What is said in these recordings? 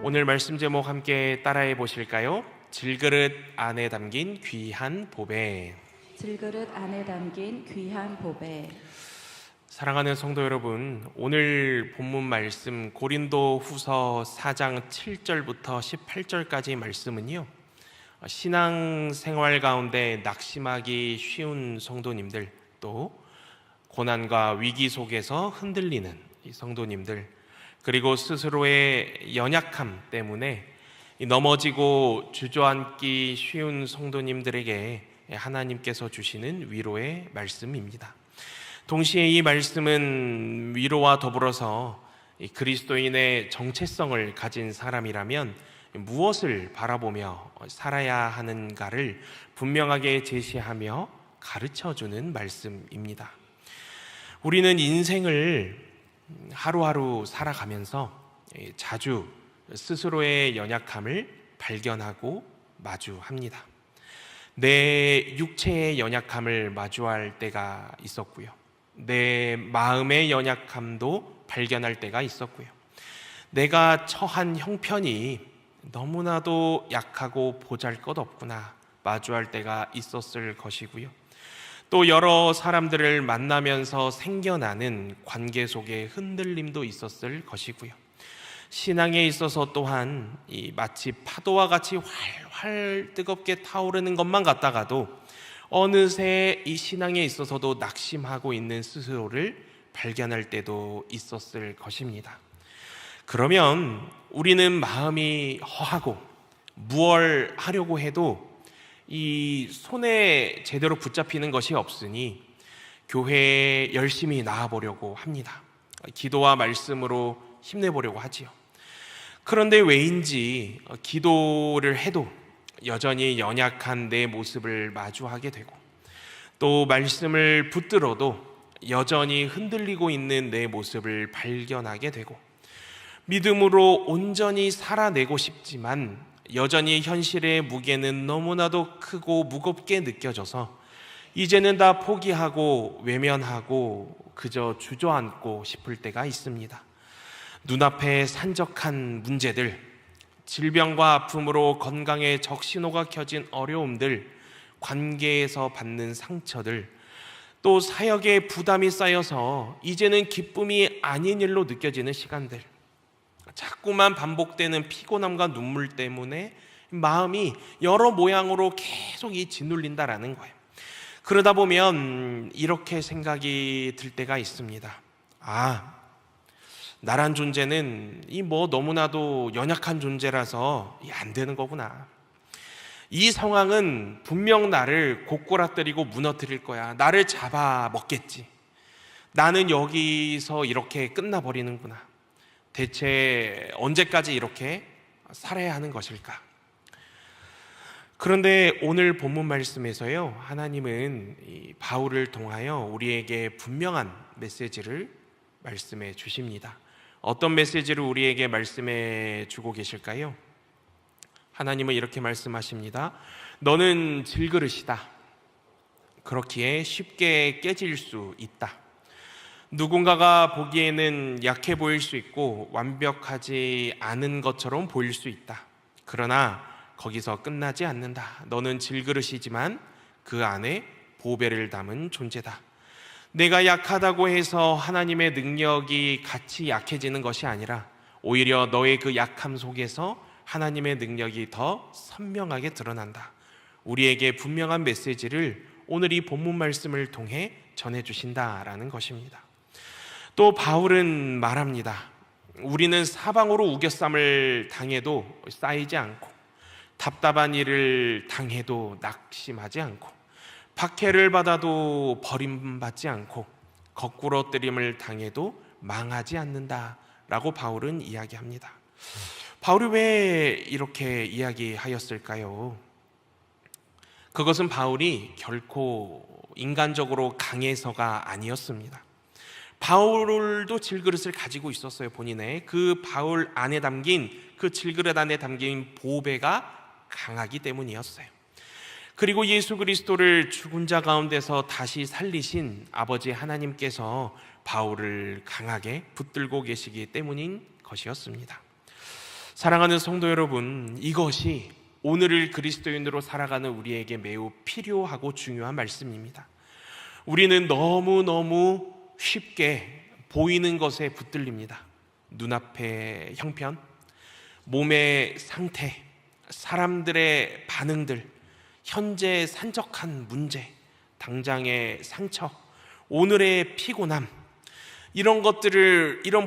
오늘 말씀 제목 함께 따라해 보실까요? 질그릇 안에 담긴 귀한 보배. 질그릇 안에 담긴 귀한 보배. 사랑하는 성도 여러분, 오늘 본문 말씀 고린도후서 4장 7절부터 18절까지 말씀은요, 신앙생활 가운데 낙심하기 쉬운 성도님들, 또 고난과 위기 속에서 흔들리는 이 성도님들, 그리고 스스로의 연약함 때문에 넘어지고 주저앉기 쉬운 성도님들에게 하나님께서 주시는 위로의 말씀입니다. 동시에 이 말씀은 위로와 더불어서 그리스도인의 정체성을 가진 사람이라면 무엇을 바라보며 살아야 하는가를 분명하게 제시하며 가르쳐주는 말씀입니다. 우리는 인생을 하루하루 살아가면서 자주 스스로의 연약함을 발견하고 마주합니다. 내 육체의 연약함을 마주할 때가 있었고요, 내 마음의 연약함도 발견할 때가 있었고요, 내가 처한 형편이 너무나도 약하고 보잘것없구나 마주할 때가 있었을 것이고요, 또 여러 사람들을 만나면서 생겨나는 관계 속에 흔들림도 있었을 것이고요, 신앙에 있어서 또한 마치 파도와 같이 활활 뜨겁게 타오르는 것만 같다가도 어느새 이 신앙에 있어서도 낙심하고 있는 스스로를 발견할 때도 있었을 것입니다. 그러면 우리는 마음이 허하고 무얼 하려고 해도 이 손에 제대로 붙잡히는 것이 없으니 교회에 열심히 나아보려고 합니다. 기도와 말씀으로 힘내보려고 하지요. 그런데 왜인지 기도를 해도 여전히 연약한 내 모습을 마주하게 되고, 또 말씀을 붙들어도 여전히 흔들리고 있는 내 모습을 발견하게 되고, 믿음으로 온전히 살아내고 싶지만 여전히 현실의 무게는 너무나도 크고 무겁게 느껴져서 이제는 다 포기하고 외면하고 그저 주저앉고 싶을 때가 있습니다. 눈앞에 산적한 문제들, 질병과 아픔으로 건강에 적신호가 켜진 어려움들, 관계에서 받는 상처들, 또 사역에 부담이 쌓여서 이제는 기쁨이 아닌 일로 느껴지는 시간들, 자꾸만 반복되는 피곤함과 눈물 때문에 마음이 여러 모양으로 계속 짓눌린다라는 거예요. 그러다 보면 이렇게 생각이 들 때가 있습니다. 나란 존재는 너무나도 연약한 존재라서 안 되는 거구나. 이 상황은 분명 나를 고꾸라뜨리고 무너뜨릴 거야. 나를 잡아먹겠지. 나는 여기서 이렇게 끝나버리는구나. 대체 언제까지 이렇게 살아야 하는 것일까? 그런데 오늘 본문 말씀에서요, 하나님은 이 바울을 통하여 우리에게 분명한 메시지를 말씀해 주십니다. 어떤 메시지를 우리에게 말씀해 주고 계실까요? 하나님은 이렇게 말씀하십니다. 너는 질그릇이다. 그렇기에 쉽게 깨질 수 있다. 누군가가 보기에는 약해 보일 수 있고 완벽하지 않은 것처럼 보일 수 있다. 그러나 거기서 끝나지 않는다. 너는 질그릇이지만 그 안에 보배를 담은 존재다. 내가 약하다고 해서 하나님의 능력이 같이 약해지는 것이 아니라 오히려 너의 그 약함 속에서 하나님의 능력이 더 선명하게 드러난다. 우리에게 분명한 메시지를 오늘 이 본문 말씀을 통해 전해주신다라는 것입니다. 또 바울은 말합니다. 우리는 사방으로 우겨쌈을 당해도 쌓이지 않고, 답답한 일을 당해도 낙심하지 않고, 박해를 받아도 버림받지 않고, 거꾸러뜨림을 당해도 망하지 않는다라고 바울은 이야기합니다. 바울이 왜 이렇게 이야기하였을까요? 그것은 바울이 결코 인간적으로 강해서가 아니었습니다. 바울도 질그릇을 가지고 있었어요. 본인의 그 바울 안에 담긴, 그 질그릇 안에 담긴 보배가 강하기 때문이었어요. 그리고 예수 그리스도를 죽은 자 가운데서 다시 살리신 아버지 하나님께서 바울을 강하게 붙들고 계시기 때문인 것이었습니다. 사랑하는 성도 여러분, 이것이 오늘을 그리스도인으로 살아가는 우리에게 매우 필요하고 중요한 말씀입니다. 우리는 너무너무 쉽게 보이는 것에 붙들립니다. 눈앞의 형편, 몸의 상태, 사람들의 반응들, 현재 산적한 문제, 당장의 상처, 오늘의 피곤함, 이런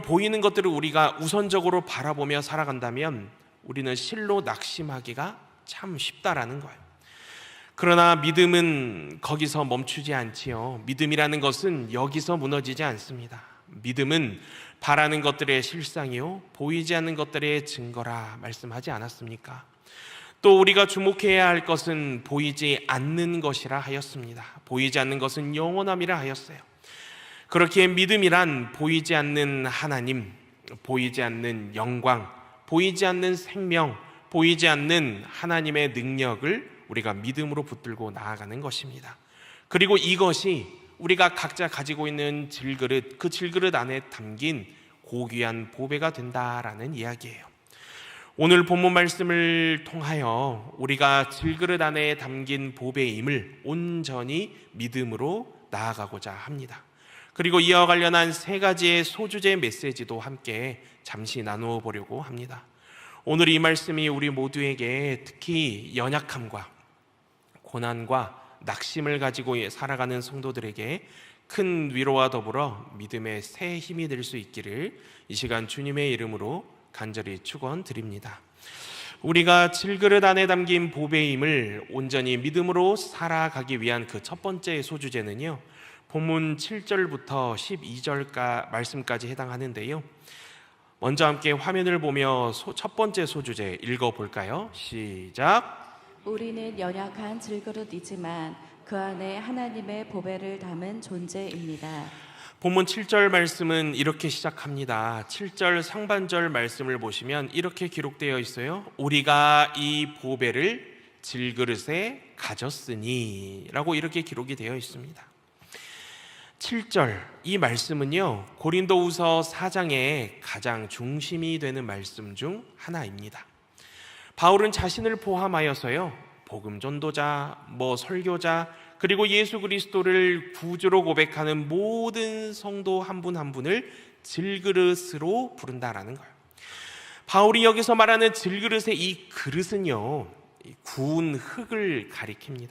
보이는 것들을 우리가 우선적으로 바라보며 살아간다면 우리는 실로 낙심하기가 참 쉽다라는 거예요. 그러나 믿음은 거기서 멈추지 않지요. 믿음이라는 것은 여기서 무너지지 않습니다. 믿음은 바라는 것들의 실상이요 보이지 않는 것들의 증거라 말씀하지 않았습니까? 또 우리가 주목해야 할 것은 보이지 않는 것이라 하였습니다. 보이지 않는 것은 영원함이라 하였어요. 그렇기에 믿음이란 보이지 않는 하나님, 보이지 않는 영광, 보이지 않는 생명, 보이지 않는 하나님의 능력을 우리가 믿음으로 붙들고 나아가는 것입니다. 그리고 이것이 우리가 각자 가지고 있는 질그릇, 그 질그릇 안에 담긴 고귀한 보배가 된다라는 이야기예요. 오늘 본문 말씀을 통하여 우리가 질그릇 안에 담긴 보배임을 온전히 믿음으로 나아가고자 합니다. 그리고 이와 관련한 세 가지의 소주제 메시지도 함께 잠시 나누어 보려고 합니다. 오늘 이 말씀이 우리 모두에게 특히 연약함과 고난과 낙심을 가지고 살아가는 성도들에게 큰 위로와 더불어 믿음의 새 힘이 될 수 있기를 이 시간 주님의 이름으로 간절히 축원드립니다. 우리가 질그릇 안에 담긴 보배임을 온전히 믿음으로 살아가기 위한 그 첫 번째 소주제는요, 본문 7절부터 12절 말씀까지 해당하는데요. 먼저 함께 화면을 보며 첫 번째 소주제 읽어볼까요? 시작. 우리는 연약한 질그릇이지만 그 안에 하나님의 보배를 담은 존재입니다. 본문 7절 말씀은 이렇게 시작합니다. 7절 상반절 말씀을 보시면 이렇게 기록되어 있어요. 우리가 이 보배를 질그릇에 가졌으니 라고 이렇게 기록이 되어 있습니다. 7절 이 말씀은요, 고린도후서 4장의 가장 중심이 되는 말씀 중 하나입니다. 바울은 자신을 포함하여서요, 복음 전도자, 설교자, 그리고 예수 그리스도를 구주로 고백하는 모든 성도 한 분 한 분을 질그릇으로 부른다라는 거예요. 바울이 여기서 말하는 질그릇의 이 그릇은요, 구운 흙을 가리킵니다.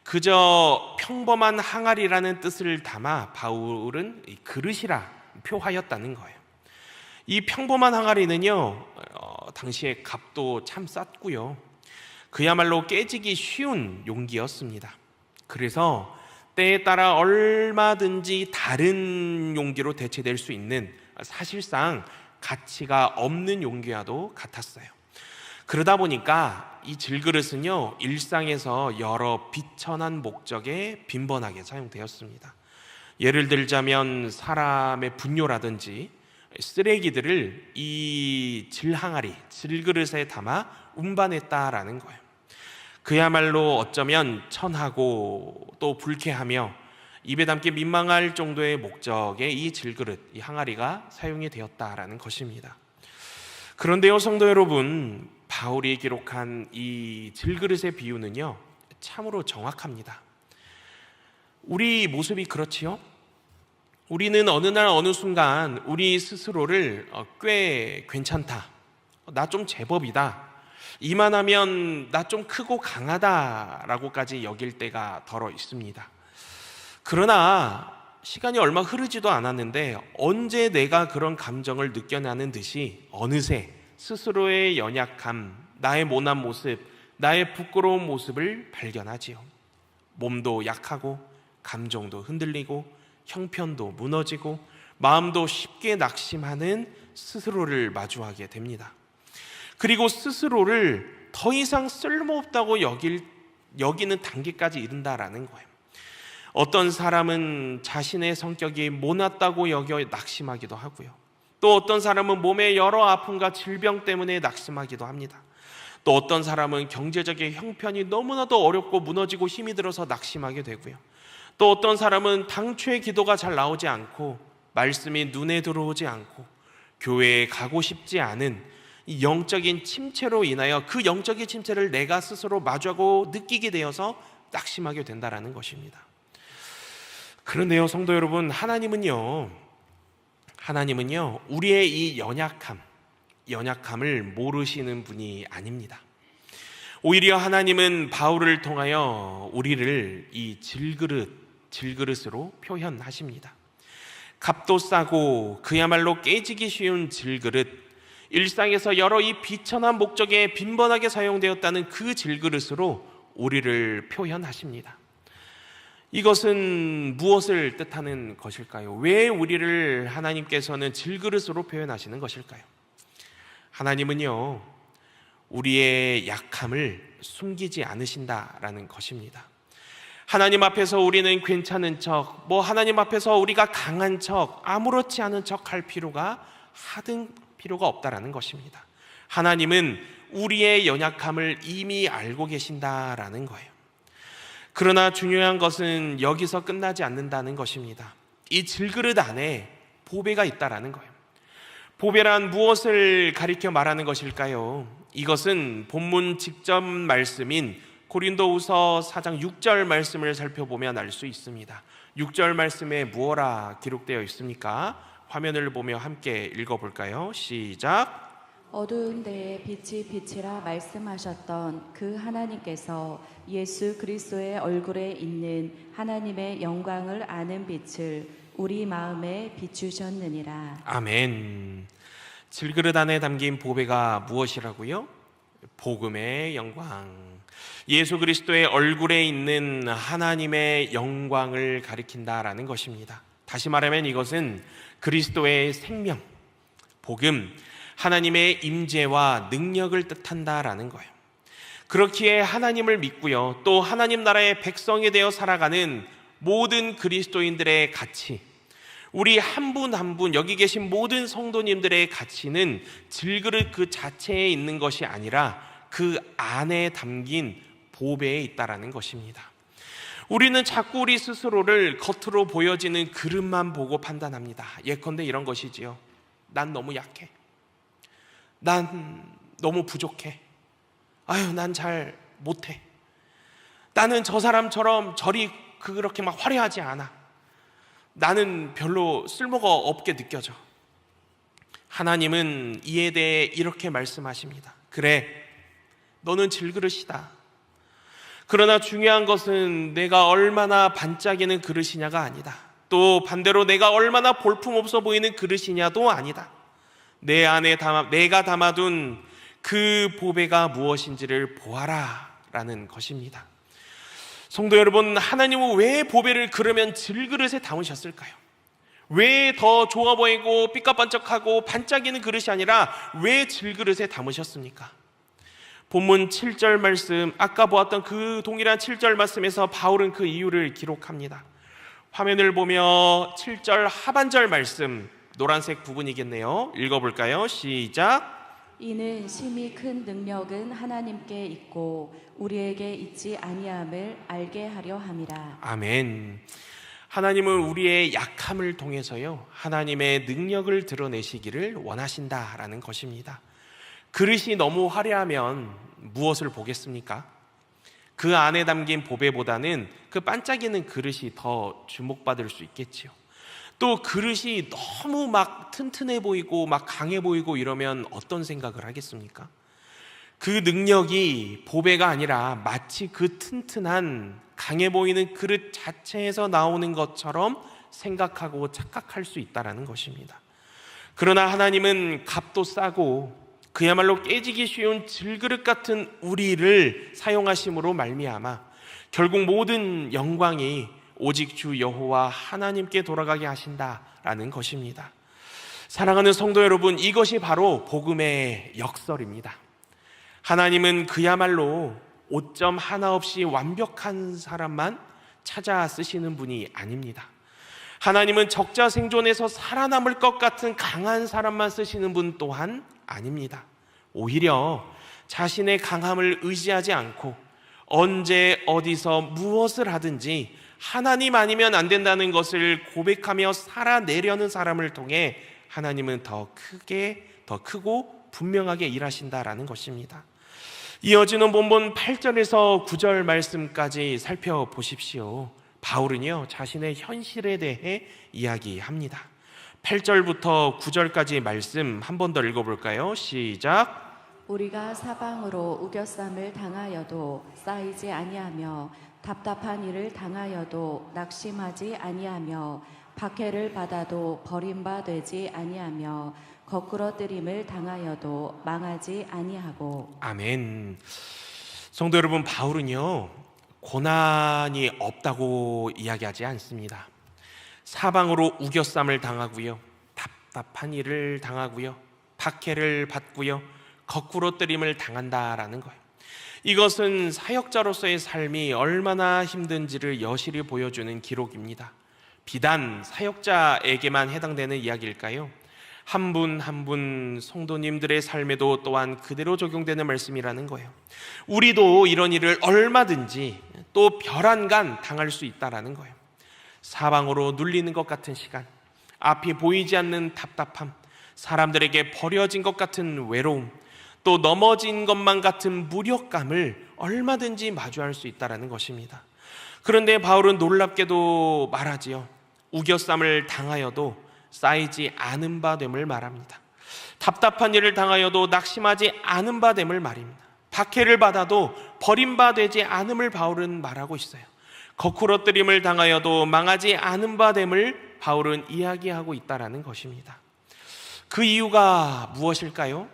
그저 평범한 항아리라는 뜻을 담아 바울은 이 그릇이라 표하였다는 거예요. 이 평범한 항아리는요, 당시에 값도 참 쌌고요, 그야말로 깨지기 쉬운 용기였습니다. 그래서 때에 따라 얼마든지 다른 용기로 대체될 수 있는 사실상 가치가 없는 용기와도 같았어요. 그러다 보니까 이 질그릇은요, 일상에서 여러 비천한 목적에 빈번하게 사용되었습니다. 예를 들자면 사람의 분뇨라든지 쓰레기들을 이 질항아리, 질그릇에 담아 운반했다라는 거예요. 그야말로 어쩌면 천하고 또 불쾌하며 입에 담기 민망할 정도의 목적의 이 질그릇, 이 항아리가 사용이 되었다라는 것입니다. 그런데요, 성도 여러분, 바울이 기록한 이 질그릇의 비유는요, 참으로 정확합니다. 우리 모습이 그렇지요? 우리는 어느 날 어느 순간 우리 스스로를 꽤 괜찮다, 나 좀 제법이다, 이만하면 나 좀 크고 강하다라고까지 여길 때가 덜어 있습니다. 그러나 시간이 얼마 흐르지도 않았는데 언제 내가 그런 감정을 느껴나는 듯이 어느새 스스로의 연약함, 나의 모난 모습, 나의 부끄러운 모습을 발견하지요. 몸도 약하고 감정도 흔들리고 형편도 무너지고 마음도 쉽게 낙심하는 스스로를 마주하게 됩니다. 그리고 스스로를 더 이상 쓸모없다고 여기는 단계까지 이른다라는 거예요. 어떤 사람은 자신의 성격이 모났다고 여겨 낙심하기도 하고요, 또 어떤 사람은 몸의 여러 아픔과 질병 때문에 낙심하기도 합니다. 또 어떤 사람은 경제적인 형편이 너무나도 어렵고 무너지고 힘이 들어서 낙심하게 되고요, 또 어떤 사람은 당초의 기도가 잘 나오지 않고 말씀이 눈에 들어오지 않고 교회에 가고 싶지 않은 이 영적인 침체로 인하여 그 영적인 침체를 내가 스스로 마주하고 느끼게 되어서 낙심하게 된다라는 것입니다. 그런데요, 성도 여러분, 하나님은요 우리의 이 연약함을 모르시는 분이 아닙니다. 오히려 하나님은 바울을 통하여 우리를 이 질그릇으로 표현하십니다. 값도 싸고 그야말로 깨지기 쉬운 질그릇, 일상에서 여러 이 비천한 목적에 빈번하게 사용되었다는 그 질그릇으로 우리를 표현하십니다. 이것은 무엇을 뜻하는 것일까요? 왜 우리를 하나님께서는 질그릇으로 표현하시는 것일까요? 하나님은요, 우리의 약함을 숨기지 않으신다라는 것입니다. 하나님 앞에서 우리는 괜찮은 척, 하나님 앞에서 우리가 강한 척, 아무렇지 않은 척 할 필요가 하등 필요가 없다라는 것입니다. 하나님은 우리의 연약함을 이미 알고 계신다라는 거예요. 그러나 중요한 것은 여기서 끝나지 않는다는 것입니다. 이 질그릇 안에 보배가 있다라는 거예요. 보배란 무엇을 가리켜 말하는 것일까요? 이것은 본문 직접 말씀인 고린도후서 4장 6절 말씀을 살펴보면 알 수 있습니다. 6절 말씀에 무엇라 기록되어 있습니까? 화면을 보며 함께 읽어볼까요? 시작. 어두운 데에 빛이 빛이라 말씀하셨던 그 하나님께서 예수 그리스도의 얼굴에 있는 하나님의 영광을 아는 빛을 우리 마음에 비추셨느니라. 아멘. 질그릇 안에 담긴 보배가 무엇이라고요? 복음의 영광, 예수 그리스도의 얼굴에 있는 하나님의 영광을 가리킨다라는 것입니다. 다시 말하면 이것은 그리스도의 생명, 복음, 하나님의 임재와 능력을 뜻한다라는 거예요. 그렇기에 하나님을 믿고요, 또 하나님 나라의 백성이 되어 살아가는 모든 그리스도인들의 가치, 우리 한 분 한 분 여기 계신 모든 성도님들의 가치는 질그릇 그 자체에 있는 것이 아니라 그 안에 담긴 보배에 있다라는 것입니다. 우리는 자꾸 우리 스스로를 겉으로 보여지는 그릇만 보고 판단합니다. 예컨대 이런 것이지요. 난 너무 약해. 난 너무 부족해. 난 잘 못해. 나는 저 사람처럼 저리 그렇게 막 화려하지 않아. 나는 별로 쓸모가 없게 느껴져. 하나님은 이에 대해 이렇게 말씀하십니다. 그래, 너는 질그릇이다. 그러나 중요한 것은 내가 얼마나 반짝이는 그릇이냐가 아니다. 또 반대로 내가 얼마나 볼품없어 보이는 그릇이냐도 아니다. 내 안에 내가 담아둔 그 보배가 무엇인지를 보아라 라는 것입니다. 성도 여러분, 하나님은 왜 보배를 그러면 질그릇에 담으셨을까요? 왜 더 좋아 보이고 삐까번쩍하고 반짝이는 그릇이 아니라 왜 질그릇에 담으셨습니까? 본문 7절 말씀, 아까 보았던 그 동일한 7절 말씀에서 바울은 그 이유를 기록합니다. 화면을 보며 7절 하반절 말씀, 노란색 부분이겠네요. 읽어볼까요? 시작. 이는 심히 큰 능력은 하나님께 있고 우리에게 있지 아니함을 알게 하려 함이라. 아멘. 하나님은 우리의 약함을 통해서요, 하나님의 능력을 드러내시기를 원하신다라는 것입니다. 그릇이 너무 화려하면 무엇을 보겠습니까? 그 안에 담긴 보배보다는 그 반짝이는 그릇이 더 주목받을 수 있겠지요. 또 그릇이 너무 막 튼튼해 보이고 막 강해 보이고 이러면 어떤 생각을 하겠습니까? 그 능력이 보배가 아니라 마치 그 튼튼한 강해 보이는 그릇 자체에서 나오는 것처럼 생각하고 착각할 수 있다는 것입니다. 그러나 하나님은 값도 싸고 그야말로 깨지기 쉬운 질그릇 같은 우리를 사용하심으로 말미암아 결국 모든 영광이 오직 주 여호와 하나님께 돌아가게 하신다라는 것입니다. 사랑하는 성도 여러분, 이것이 바로 복음의 역설입니다. 하나님은 그야말로 오점 하나 없이 완벽한 사람만 찾아 쓰시는 분이 아닙니다. 하나님은 적자생존에서 살아남을 것 같은 강한 사람만 쓰시는 분 또한 아닙니다. 오히려 자신의 강함을 의지하지 않고 언제 어디서 무엇을 하든지 하나님 아니면 안 된다는 것을 고백하며 살아내려는 사람을 통해 하나님은 더 크고 분명하게 일하신다라는 것입니다. 이어지는 본문 8절에서 9절 말씀까지 살펴보십시오. 바울은요, 자신의 현실에 대해 이야기합니다. 8절부터 9절까지 말씀 한 번 더 읽어볼까요? 시작. 우리가 사방으로 우겨쌈을 당하여도 쌓이지 아니하며 답답한 일을 당하여도 낙심하지 아니하며 박해를 받아도 버림바 되지 아니하며 거꾸러뜨림을 당하여도 망하지 아니하고. 아멘. 성도 여러분, 바울은요, 고난이 없다고 이야기하지 않습니다. 사방으로 우겨쌈을 당하고요, 답답한 일을 당하고요, 박해를 받고요, 거꾸로뜨림을 당한다라는 거예요. 이것은 사역자로서의 삶이 얼마나 힘든지를 여실히 보여주는 기록입니다. 비단 사역자에게만 해당되는 이야기일까요? 한 분 한 분 성도님들의 삶에도 또한 그대로 적용되는 말씀이라는 거예요. 우리도 이런 일을 얼마든지 또 별안간 당할 수 있다라는 거예요. 사방으로 눌리는 것 같은 시간, 앞이 보이지 않는 답답함, 사람들에게 버려진 것 같은 외로움, 또 넘어진 것만 같은 무력감을 얼마든지 마주할 수 있다는 것입니다. 그런데 바울은 놀랍게도 말하지요. 우겨쌈을 당하여도 쌓이지 않은 바 됨을 말합니다. 답답한 일을 당하여도 낙심하지 않은 바 됨을 말입니다. 박해를 받아도 버림바 되지 않음을 바울은 말하고 있어요. 거꾸러뜨림을 당하여도 망하지 않은 바 됨을 바울은 이야기하고 있다는 것입니다. 그 이유가 무엇일까요?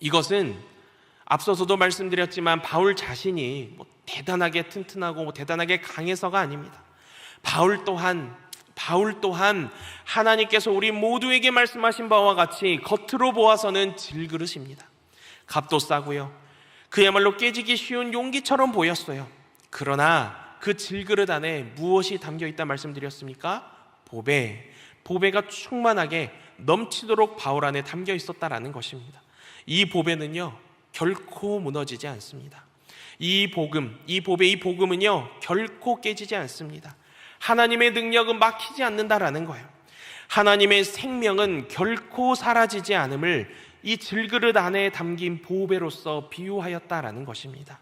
이것은 앞서서도 말씀드렸지만 바울 자신이 대단하게 튼튼하고 대단하게 강해서가 아닙니다. 바울 또한 하나님께서 우리 모두에게 말씀하신 바와 같이 겉으로 보아서는 질그릇입니다. 값도 싸고요, 그야말로 깨지기 쉬운 용기처럼 보였어요. 그러나 그 질그릇 안에 무엇이 담겨 있다 말씀드렸습니까? 보배가 충만하게 넘치도록 바울 안에 담겨 있었다라는 것입니다. 이 보배는요, 결코 무너지지 않습니다. 이 복음은요, 결코 깨지지 않습니다. 하나님의 능력은 막히지 않는다라는 거예요. 하나님의 생명은 결코 사라지지 않음을 이 질그릇 안에 담긴 보배로서 비유하였다라는 것입니다.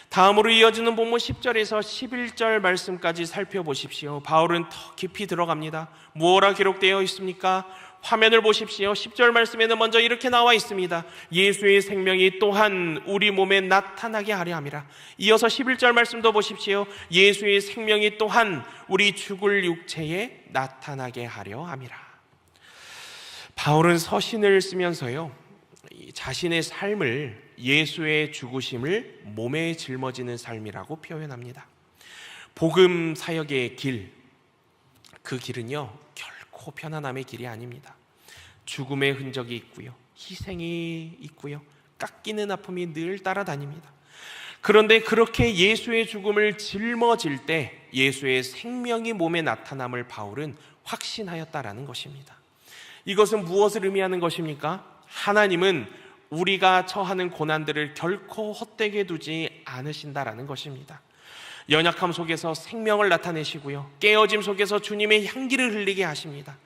다음으로 이어지는 본문 10절에서 11절 말씀까지 살펴보십시오. 바울은 더 깊이 들어갑니다. 무엇라 기록되어 있습니까? 화면을 보십시오. 10절 말씀에는 먼저 이렇게 나와 있습니다. 예수의 생명이 또한 우리 몸에 나타나게 하려 함이라. 이어서 11절 말씀도 보십시오. 예수의 생명이 또한 우리 죽을 육체에 나타나게 하려 함이라. 바울은 서신을 쓰면서요, 자신의 삶을 예수의 죽으심을 몸에 짊어지는 삶이라고 표현합니다. 복음 사역의 길, 그 길은요, 결코 편안함의 길이 아닙니다. 죽음의 흔적이 있고요, 희생이 있고요, 깎이는 아픔이 늘 따라다닙니다. 그런데 그렇게 예수의 죽음을 짊어질 때 예수의 생명이 몸에 나타남을 바울은 확신하였다라는 것입니다. 이것은 무엇을 의미하는 것입니까? 하나님은 우리가 처하는 고난들을 결코 헛되게 두지 않으신다라는 것입니다. 연약함 속에서 생명을 나타내시고요, 깨어짐 속에서 주님의 향기를 흘리게 하십니다.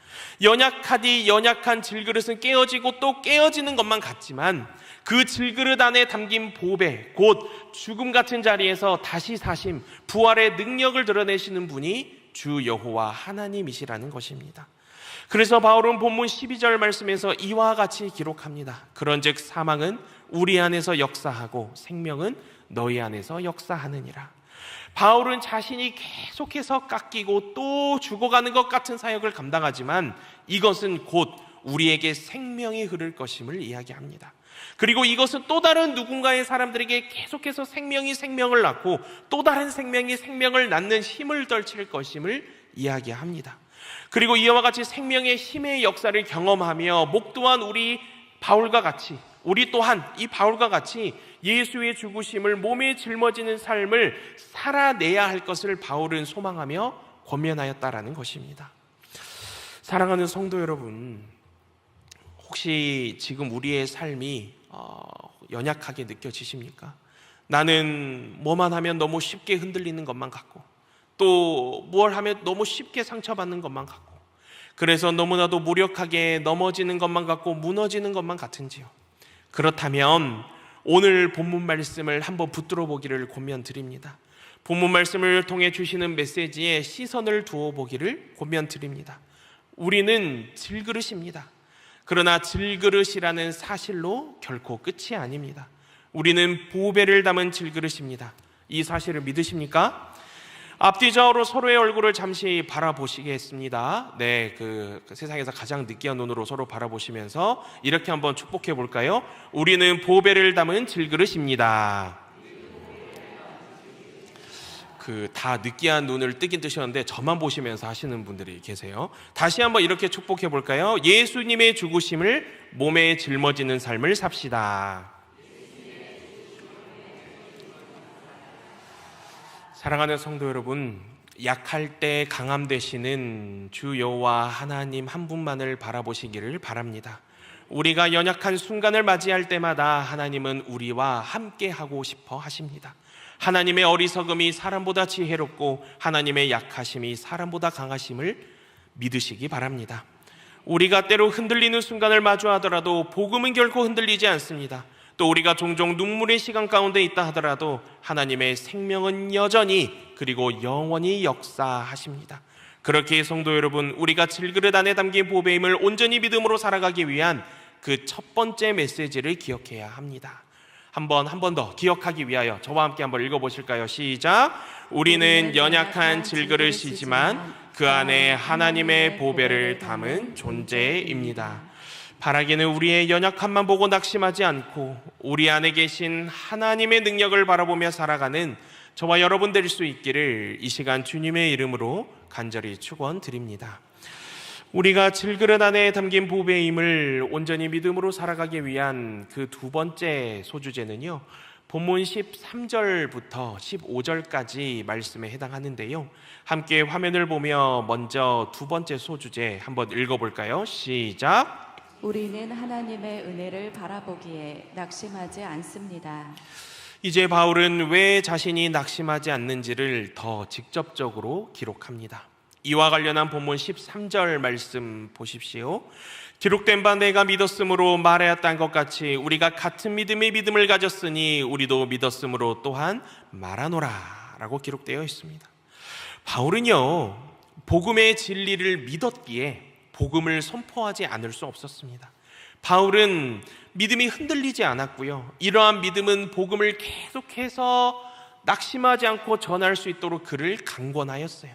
연약한 질그릇은 깨어지고 또 깨어지는 것만 같지만 그 질그릇 안에 담긴 보배, 곧 죽음 같은 자리에서 다시 사심, 부활의 능력을 드러내시는 분이 주 여호와 하나님이시라는 것입니다. 그래서 바울은 본문 12절 말씀에서 이와 같이 기록합니다. 그런즉 사망은 우리 안에서 역사하고 생명은 너희 안에서 역사하느니라. 바울은 자신이 계속해서 깎이고 또 죽어가는 것 같은 사역을 감당하지만 이것은 곧 우리에게 생명이 흐를 것임을 이야기합니다. 그리고 이것은 또 다른 누군가의 사람들에게 계속해서 생명이 생명을 낳고 또 다른 생명이 생명을 낳는 힘을 떨칠 것임을 이야기합니다. 그리고 이와 같이 생명의 힘의 역사를 경험하며 목도한 우리 또한 이 바울과 같이 예수의 죽으심을 몸에 짊어지는 삶을 살아내야 할 것을 바울은 소망하며 권면하였다라는 것입니다. 사랑하는 성도 여러분, 혹시 지금 우리의 삶이 연약하게 느껴지십니까? 나는 뭐만 하면 너무 쉽게 흔들리는 것만 같고 또 뭘 하면 너무 쉽게 상처받는 것만 같고, 그래서 너무나도 무력하게 넘어지는 것만 같고 무너지는 것만 같은지요? 그렇다면 오늘 본문 말씀을 한번 붙들어 보기를 권면드립니다. 본문 말씀을 통해 주시는 메시지에 시선을 두어 보기를 권면드립니다. 우리는 질그릇입니다. 그러나 질그릇이라는 사실로 결코 끝이 아닙니다. 우리는 보배를 담은 질그릇입니다. 이 사실을 믿으십니까? 앞뒤 좌우로 서로의 얼굴을 잠시 바라보시겠습니다. 네, 그 세상에서 가장 느끼한 눈으로 서로 바라보시면서 이렇게 한번 축복해 볼까요? 우리는 보배를 담은 질그릇입니다. 다 느끼한 눈을 뜨긴 뜨셨는데 저만 보시면서 하시는 분들이 계세요. 다시 한번 이렇게 축복해 볼까요? 예수님의 죽으심을 몸에 짊어지는 삶을 삽시다. 사랑하는 성도 여러분, 약할 때 강함 되시는 주 여호와 하나님 한 분만을 바라보시기를 바랍니다. 우리가 연약한 순간을 맞이할 때마다 하나님은 우리와 함께 하고 싶어 하십니다. 하나님의 어리석음이 사람보다 지혜롭고 하나님의 약하심이 사람보다 강하심을 믿으시기 바랍니다. 우리가 때로 흔들리는 순간을 마주하더라도 복음은 결코 흔들리지 않습니다. 또 우리가 종종 눈물의 시간 가운데 있다 하더라도 하나님의 생명은 여전히 그리고 영원히 역사하십니다. 그렇게 성도 여러분, 우리가 질그릇 안에 담긴 보배임을 온전히 믿음으로 살아가기 위한 그 첫 번째 메시지를 기억해야 합니다. 한 번 더 기억하기 위하여 저와 함께 한번 읽어보실까요? 시작! 우리는 연약한 질그릇이지만 그 안에 하나님의 보배를 담은 존재입니다. 바라기는 우리의 연약함만 보고 낙심하지 않고 우리 안에 계신 하나님의 능력을 바라보며 살아가는 저와 여러분 될 수 있기를 이 시간 주님의 이름으로 간절히 축원드립니다. 우리가 질그릇 안에 담긴 보배임을 온전히 믿음으로 살아가기 위한 그 두 번째 소주제는요, 본문 13절부터 15절까지 말씀에 해당하는데요. 함께 화면을 보며 먼저 두 번째 소주제 한번 읽어볼까요? 시작! 우리는 하나님의 은혜를 바라보기에 낙심하지 않습니다. 이제 바울은 왜 자신이 낙심하지 않는지를 더 직접적으로 기록합니다. 이와 관련한 본문 13절 말씀 보십시오. 기록된 바 내가 믿었으므로 말하였다는 것 같이 우리가 같은 믿음의 믿음을 가졌으니 우리도 믿었으므로 또한 말하노라 라고 기록되어 있습니다. 바울은요, 복음의 진리를 믿었기에 복음을 선포하지 않을 수 없었습니다. 바울은 믿음이 흔들리지 않았고요, 이러한 믿음은 복음을 계속해서 낙심하지 않고 전할 수 있도록 그를 강권하였어요.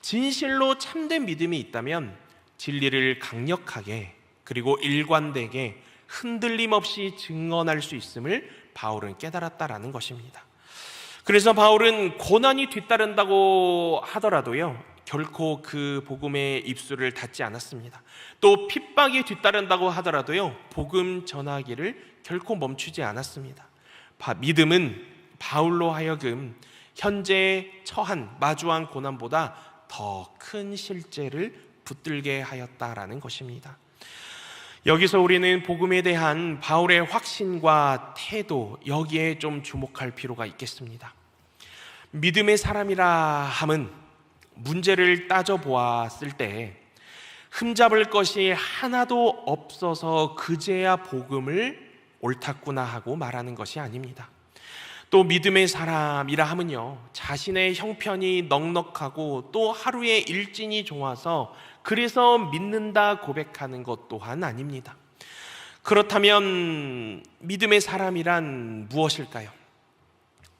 진실로 참된 믿음이 있다면 진리를 강력하게 그리고 일관되게 흔들림 없이 증언할 수 있음을 바울은 깨달았다라는 것입니다. 그래서 바울은 고난이 뒤따른다고 하더라도요, 결코 그 복음의 입술을 닫지 않았습니다. 또 핍박이 뒤따른다고 하더라도요, 복음 전하기를 결코 멈추지 않았습니다. 믿음은 바울로 하여금 현재 처한 마주한 고난보다 더 큰 실제를 붙들게 하였다라는 것입니다. 여기서 우리는 복음에 대한 바울의 확신과 태도, 여기에 좀 주목할 필요가 있겠습니다. 믿음의 사람이라 함은 문제를 따져보았을 때 흠잡을 것이 하나도 없어서 그제야 복음을 옳았구나 하고 말하는 것이 아닙니다. 또 믿음의 사람이라 하면요, 자신의 형편이 넉넉하고 또 하루의 일진이 좋아서 그래서 믿는다 고백하는 것 또한 아닙니다. 그렇다면 믿음의 사람이란 무엇일까요?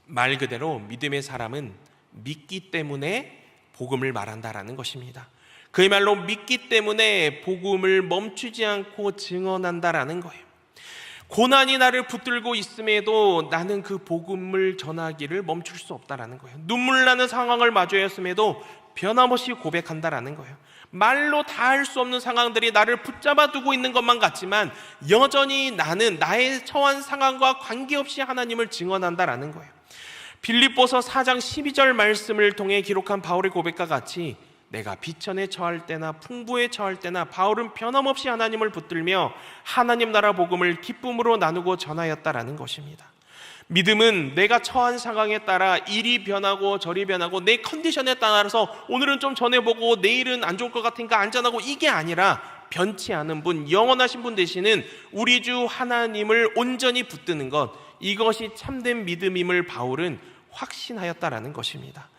말 그대로 믿음의 사람은 믿기 때문에 복음을 말한다라는 것입니다. 그야말로 믿기 때문에 복음을 멈추지 않고 증언한다라는 거예요. 고난이 나를 붙들고 있음에도 나는 그 복음을 전하기를 멈출 수 없다라는 거예요. 눈물 나는 상황을 마주했음에도 변함없이 고백한다라는 거예요. 말로 다 할 수 없는 상황들이 나를 붙잡아 두고 있는 것만 같지만 여전히 나는 나의 처한 상황과 관계없이 하나님을 증언한다라는 거예요. 빌립보서 4장 12절 말씀을 통해 기록한 바울의 고백과 같이 내가 비천에 처할 때나 풍부에 처할 때나 바울은 변함없이 하나님을 붙들며 하나님 나라 복음을 기쁨으로 나누고 전하였다라는 것입니다. 믿음은 내가 처한 상황에 따라 이리 변하고 저리 변하고 내 컨디션에 따라서 오늘은 좀 전해보고 내일은 안 좋을 것 같으니까 안전하고, 이게 아니라 변치 않은 분, 영원하신 분 되시는 우리 주 하나님을 온전히 붙드는 것, 이것이 참된 믿음임을 바울은 확신하였다라는 것입니다.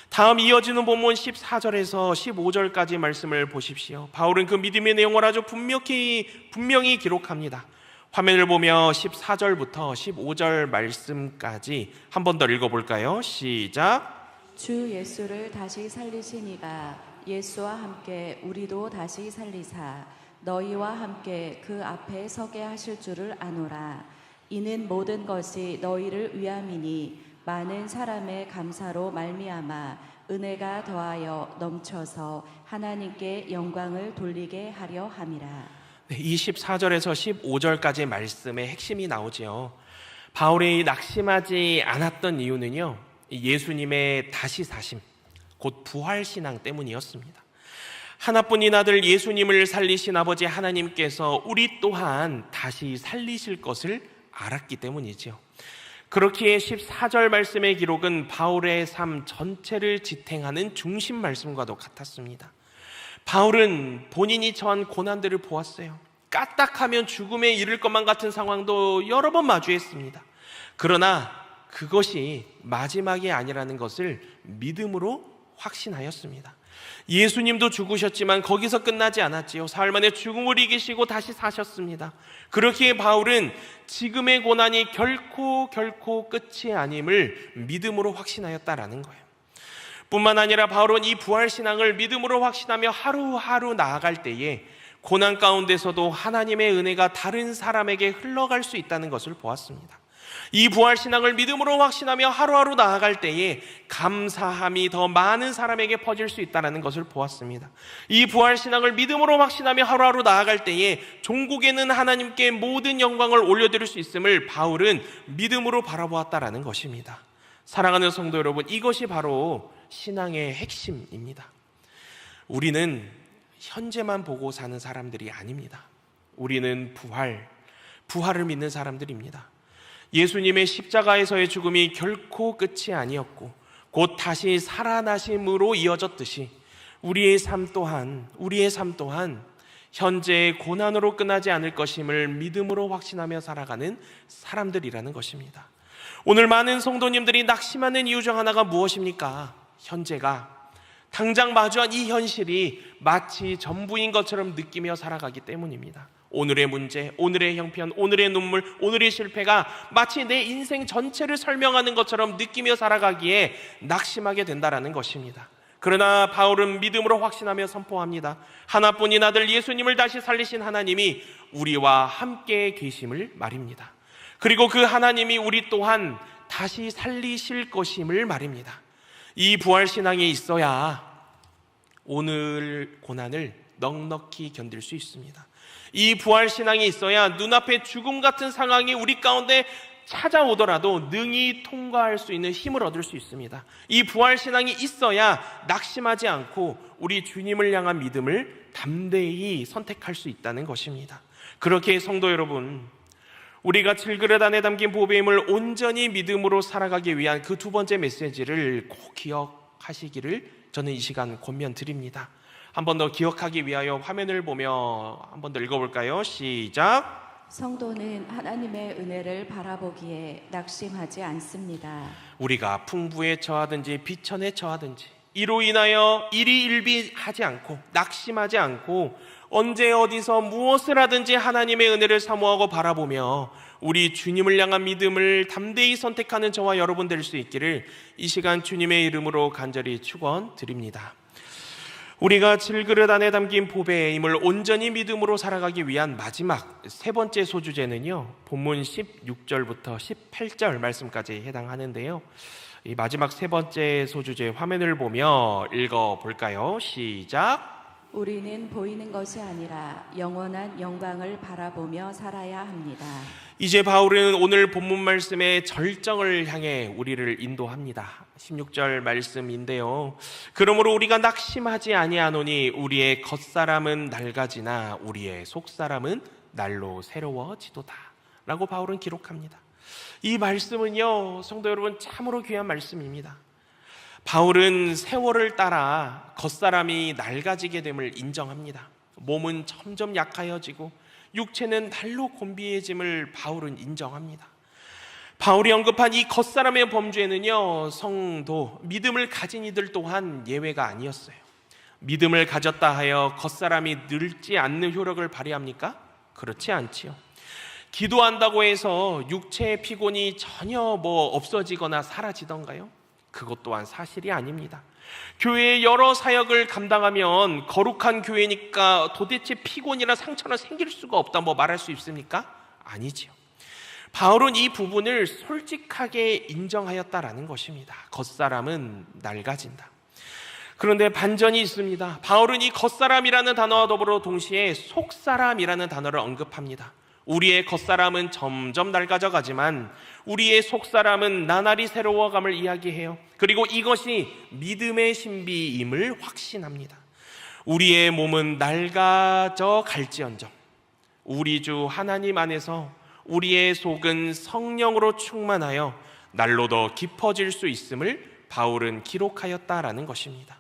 다음 이어지는 본문 14절에서 15절까지 말씀을 보십시오. 바울은 그 믿음의 내용을 아주 분명히 기록합니다. 화면을 보며 14절부터 15절 말씀까지 한 번 더 읽어볼까요? 시작. 주 예수를 다시 살리신 이가 예수와 함께 우리도 다시 살리사 너희와 함께 그 앞에 서게 하실 줄을 아노라. 이는 모든 것이 너희를 위함이니 많은 사람의 감사로 말미암아 은혜가 더하여 넘쳐서 하나님께 영광을 돌리게 하려 함이라. 24절에서 15절까지 말씀의 핵심이 나오지요. 바울이 낙심하지 않았던 이유는요, 예수님의 다시 사심, 곧 부활신앙 때문이었습니다. 하나뿐인 아들 예수님을 살리신 아버지 하나님께서 우리 또한 다시 살리실 것을 알았기 때문이죠. 그렇기에 14절 말씀의 기록은 바울의 삶 전체를 지탱하는 중심 말씀과도 같았습니다. 바울은 본인이 처한 고난들을 보았어요. 까딱하면 죽음에 이를 것만 같은 상황도 여러 번 마주했습니다. 그러나 그것이 마지막이 아니라는 것을 믿음으로 확신하였습니다. 예수님도 죽으셨지만 거기서 끝나지 않았지요. 사흘 만에 죽음을 이기시고 다시 사셨습니다. 그렇기에 바울은 지금의 고난이 결코 끝이 아님을 믿음으로 확신하였다라는 거예요. 뿐만 아니라 바울은 이 부활신앙을 믿음으로 확신하며 하루하루 나아갈 때에 고난 가운데서도 하나님의 은혜가 다른 사람에게 흘러갈 수 있다는 것을 보았습니다. 이 부활신앙을 믿음으로 확신하며 하루하루 나아갈 때에 감사함이 더 많은 사람에게 퍼질 수 있다는 것을 보았습니다. 이 부활신앙을 믿음으로 확신하며 하루하루 나아갈 때에 종국에는 하나님께 모든 영광을 올려드릴 수 있음을 바울은 믿음으로 바라보았다는 것입니다. 사랑하는 성도 여러분, 이것이 바로 신앙의 핵심입니다. 우리는 현재만 보고 사는 사람들이 아닙니다. 우리는 부활을 믿는 사람들입니다. 예수님의 십자가에서의 죽음이 결코 끝이 아니었고 곧 다시 살아나심으로 이어졌듯이 우리의 삶 또한 현재의 고난으로 끝나지 않을 것임을 믿음으로 확신하며 살아가는 사람들이라는 것입니다. 오늘 많은 성도님들이 낙심하는 이유 중 하나가 무엇입니까? 현재가, 당장 마주한 이 현실이 마치 전부인 것처럼 느끼며 살아가기 때문입니다. 오늘의 문제, 오늘의 형편, 오늘의 눈물, 오늘의 실패가 마치 내 인생 전체를 설명하는 것처럼 느끼며 살아가기에 낙심하게 된다는 것입니다. 그러나 바울은 믿음으로 확신하며 선포합니다. 하나뿐인 아들 예수님을 다시 살리신 하나님이 우리와 함께 계심을 말입니다. 그리고 그 하나님이 우리 또한 다시 살리실 것임을 말입니다. 이 부활신앙이 있어야 오늘 고난을 넉넉히 견딜 수 있습니다. 이 부활신앙이 있어야 눈앞에 죽음 같은 상황이 우리 가운데 찾아오더라도 능히 통과할 수 있는 힘을 얻을 수 있습니다. 이 부활신앙이 있어야 낙심하지 않고 우리 주님을 향한 믿음을 담대히 선택할 수 있다는 것입니다. 그렇게 성도 여러분, 우리가 질그릇 안에 담긴 보배임을 온전히 믿음으로 살아가기 위한 그 두 번째 메시지를 꼭 기억하시기를 저는 이 시간 권면드립니다. 한 번 더 기억하기 위하여 화면을 보며 한 번 더 읽어볼까요? 시작. 성도는 하나님의 은혜를 바라보기에 낙심하지 않습니다. 우리가 풍부에 처하든지 비천에 처하든지 이로 인하여 일희일비하지 않고 낙심하지 않고 언제 어디서 무엇을 하든지 하나님의 은혜를 사모하고 바라보며 우리 주님을 향한 믿음을 담대히 선택하는 저와 여러분 될 수 있기를 이 시간 주님의 이름으로 간절히 축원드립니다. 우리가 질그릇 안에 담긴 보배임을 온전히 믿음으로 살아가기 위한 마지막 세 번째 소주제는요, 본문 16절부터 18절 말씀까지 해당하는데요, 이 마지막 세 번째 소주제 화면을 보며 읽어볼까요? 시작. 우리는 보이는 것이 아니라 영원한 영광을 바라보며 살아야 합니다. 이제 바울은 오늘 본문 말씀의 절정을 향해 우리를 인도합니다. 16절 말씀인데요, 그러므로 우리가 낙심하지 아니하노니 우리의 겉사람은 낡아지나 우리의 속사람은 날로 새로워지도다 라고 바울은 기록합니다. 이 말씀은요, 성도 여러분, 참으로 귀한 말씀입니다. 바울은 세월을 따라 겉사람이 낡아지게 됨을 인정합니다. 몸은 점점 약하여지고 육체는 날로 곤비해짐을 바울은 인정합니다. 바울이 언급한 이 겉사람의 범죄는요, 성도, 믿음을 가진 이들 또한 예외가 아니었어요. 믿음을 가졌다 하여 겉사람이 늙지 않는 효력을 발휘합니까? 그렇지 않지요. 기도한다고 해서 육체의 피곤이 전혀 없어지거나 사라지던가요? 그것 또한 사실이 아닙니다. 교회의 여러 사역을 감당하면 거룩한 교회니까 도대체 피곤이나 상처나 생길 수가 없다 말할 수 있습니까? 아니지요. 바울은 이 부분을 솔직하게 인정하였다라는 것입니다. 겉사람은 낡아진다. 그런데 반전이 있습니다. 바울은 이 겉사람이라는 단어와 더불어 동시에 속사람이라는 단어를 언급합니다. 우리의 겉사람은 점점 낡아져 가지만 우리의 속사람은 나날이 새로워감을 이야기해요. 그리고 이것이 믿음의 신비임을 확신합니다. 우리의 몸은 낡아져 갈지언정 우리 주 하나님 안에서 우리의 속은 성령으로 충만하여 날로 더 깊어질 수 있음을 바울은 기록하였다라는 것입니다.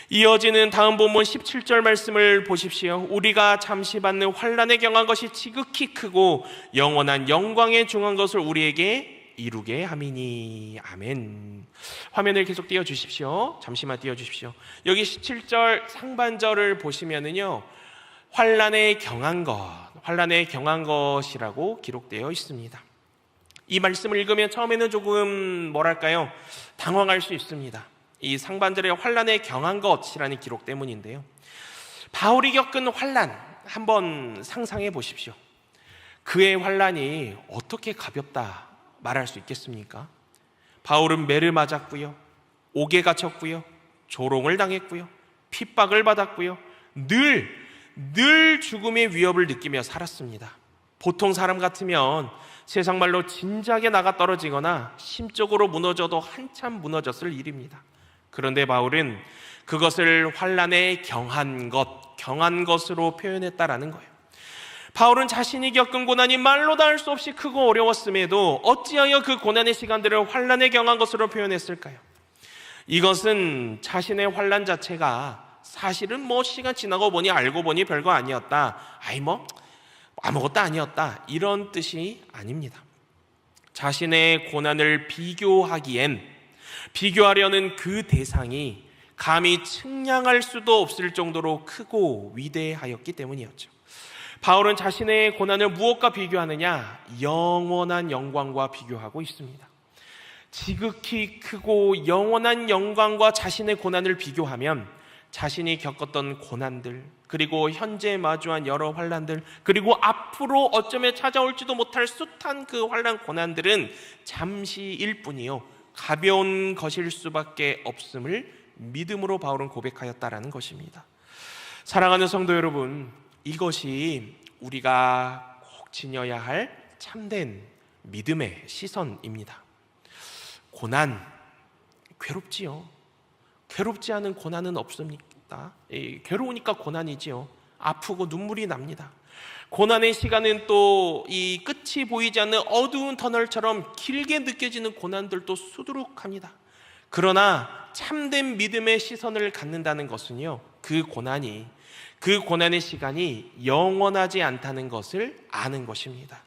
이어지는 다음 본문 17절 말씀을 보십시오. 우리가 잠시 받는 환난에 경한 것이 지극히 크고 영원한 영광에 중한 것을 우리에게 이루게 함이니. 아멘. 화면을 계속 띄워주십시오. 잠시만 띄워주십시오. 여기 17절 상반절을 보시면은요, 환난에 경한 것이라고 기록되어 있습니다. 이 말씀을 읽으면 처음에는 조금 당황할 수 있습니다. 이 상반절에 환난에 경한 것이라는 기록 때문인데요, 바울이 겪은 환난 한번 상상해 보십시오. 그의 환난이 어떻게 가볍다 말할 수 있겠습니까? 바울은 매를 맞았고요, 옥에 갇혔고요, 조롱을 당했고요, 핍박을 받았고요, 늘 죽음의 위협을 느끼며 살았습니다. 보통 사람 같으면 세상 말로 진작에 나가 떨어지거나 심적으로 무너져도 한참 무너졌을 일입니다. 그런데 바울은 그것을 환난에 경한 것으로 표현했다라는 거예요. 바울은 자신이 겪은 고난이 말로 다 할 수 없이 크고 어려웠음에도 어찌하여 그 고난의 시간들을 환난에 경한 것으로 표현했을까요? 이것은 자신의 환난 자체가 사실은 시간 지나고 보니 알고 보니 별거 아니었다, 아무것도 아니었다, 이런 뜻이 아닙니다. 자신의 고난을 비교하려는 그 대상이 감히 측량할 수도 없을 정도로 크고 위대하였기 때문이었죠. 바울은 자신의 고난을 무엇과 비교하느냐? 영원한 영광과 비교하고 있습니다. 지극히 크고 영원한 영광과 자신의 고난을 비교하면 자신이 겪었던 고난들, 그리고 현재 마주한 여러 환난들, 그리고 앞으로 어쩌면 찾아올지도 못할 숱한 그 환난 고난들은 잠시일 뿐이요, 가벼운 것일 수밖에 없음을 믿음으로 바울은 고백하였다라는 것입니다. 사랑하는 성도 여러분, 이것이 우리가 꼭 지녀야 할 참된 믿음의 시선입니다. 고난, 괴롭지요. 괴롭지 않은 고난은 없습니다. 괴로우니까 고난이지요. 아프고 눈물이 납니다. 고난의 시간은 또 이 끝이 보이지 않는 어두운 터널처럼 길게 느껴지는 고난들도 수두룩합니다. 그러나 참된 믿음의 시선을 갖는다는 것은요, 그 고난의 시간이 영원하지 않다는 것을 아는 것입니다.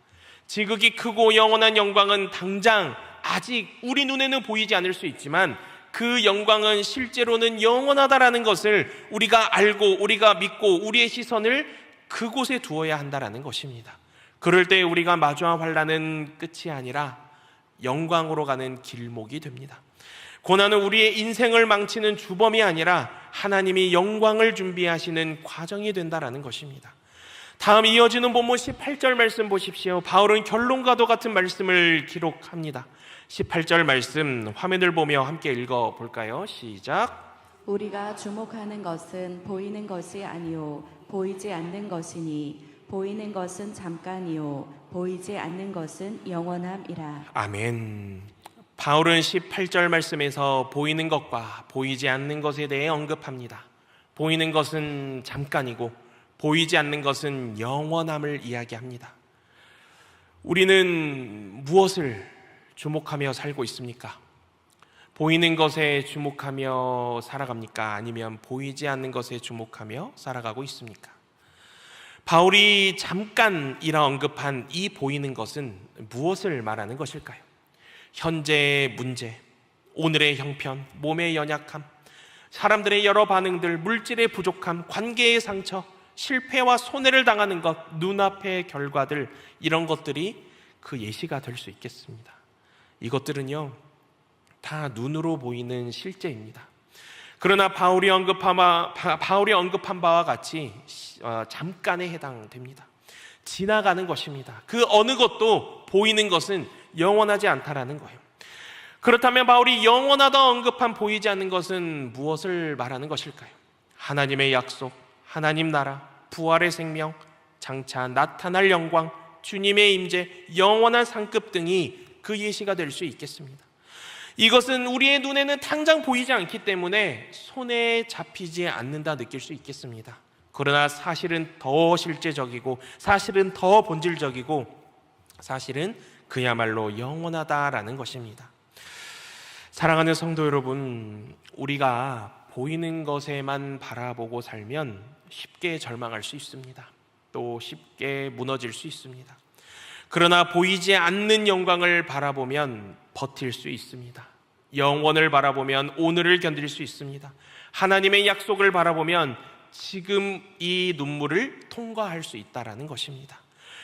지극히 크고 영원한 영광은 당장 아직 우리 눈에는 보이지 않을 수 있지만 그 영광은 실제로는 영원하다라는 것을 우리가 알고, 우리가 믿고, 우리의 시선을 그곳에 두어야 한다라는 것입니다. 그럴 때 우리가 마주한 환난은 끝이 아니라 영광으로 가는 길목이 됩니다. 고난은 우리의 인생을 망치는 주범이 아니라 하나님이 영광을 준비하시는 과정이 된다라는 것입니다. 다음 이어지는 본문 18절 말씀 보십시오. 바울은 결론과도 같은 말씀을 기록합니다. 18절 말씀 화면을 보며 함께 읽어볼까요? 시작. 우리가 주목하는 것은 보이는 것이 아니요 보이지 않는 것이니 보이는 것은 잠깐이요 보이지 않는 것은 영원함이라. 아멘. 바울은 18절 말씀에서 보이는 것과 보이지 않는 것에 대해 언급합니다. 보이는 것은 잠깐이고 보이지 않는 것은 영원함을 이야기합니다. 우리는 무엇을 주목하며 살고 있습니까? 보이는 것에 주목하며 살아갑니까? 아니면 보이지 않는 것에 주목하며 살아가고 있습니까? 바울이 잠깐이라 언급한 이 보이는 것은 무엇을 말하는 것일까요? 현재의 문제, 오늘의 형편, 몸의 연약함, 사람들의 여러 반응들, 물질의 부족함, 관계의 상처, 실패와 손해를 당하는 것, 눈앞의 결과들, 이런 것들이 그 예시가 될 수 있겠습니다. 이것들은요, 다 눈으로 보이는 실제입니다. 그러나 바울이 언급한 바와 같이 잠깐에 해당됩니다. 지나가는 것입니다. 그 어느 것도 보이는 것은 영원하지 않다라는 거예요. 그렇다면 바울이 영원하다 언급한 보이지 않는 것은 무엇을 말하는 것일까요? 하나님의 약속, 하나님 나라, 부활의 생명, 장차 나타날 영광, 주님의 임재, 영원한 상급 등이 그 예시가 될 수 있겠습니다. 이것은 우리의 눈에는 당장 보이지 않기 때문에 손에 잡히지 않는다 느낄 수 있겠습니다. 그러나 사실은 더 실제적이고, 사실은 더 본질적이고, 사실은 그야말로 영원하다라는 것입니다. 사랑하는 성도 여러분, 우리가 보이는 것에만 바라보고 살면 쉽게 절망할 수 있습니다. 또 쉽게 무너질 수 있습니다. 그러나 보이지 않는 영광을 바라보면 버틸 수 있습니다. 영원을 바라보면 오늘을 견딜 수 있습니다. 하나님의 약속을 바라보면 지금 이 눈물을 통과할 수 있다는 것입니다.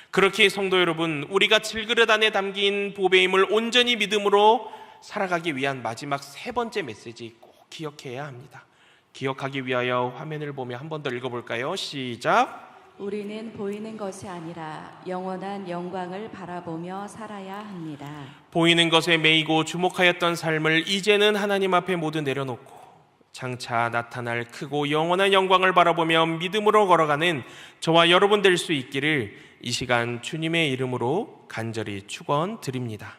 그렇게 성도 여러분, 우리가 질그릇 안에 담긴 보배의 힘을 온전히 믿음으로 살아가기 위한 마지막 세 번째 메시지 꼭 기억해야 합니다. 기억하기 위하여 화면을 보며 한 번 더 읽어볼까요? 시작. 우리는 보이는 것이 아니라 영원한 영광을 바라보며 살아야 합니다. 보이는 것에 매이고 주목하였던 삶을 이제는 하나님 앞에 모두 내려놓고 장차 나타날 크고 영원한 영광을 바라보며 믿음으로 걸어가는 저와 여러분 될 수 있기를 이 시간 주님의 이름으로 간절히 축원드립니다.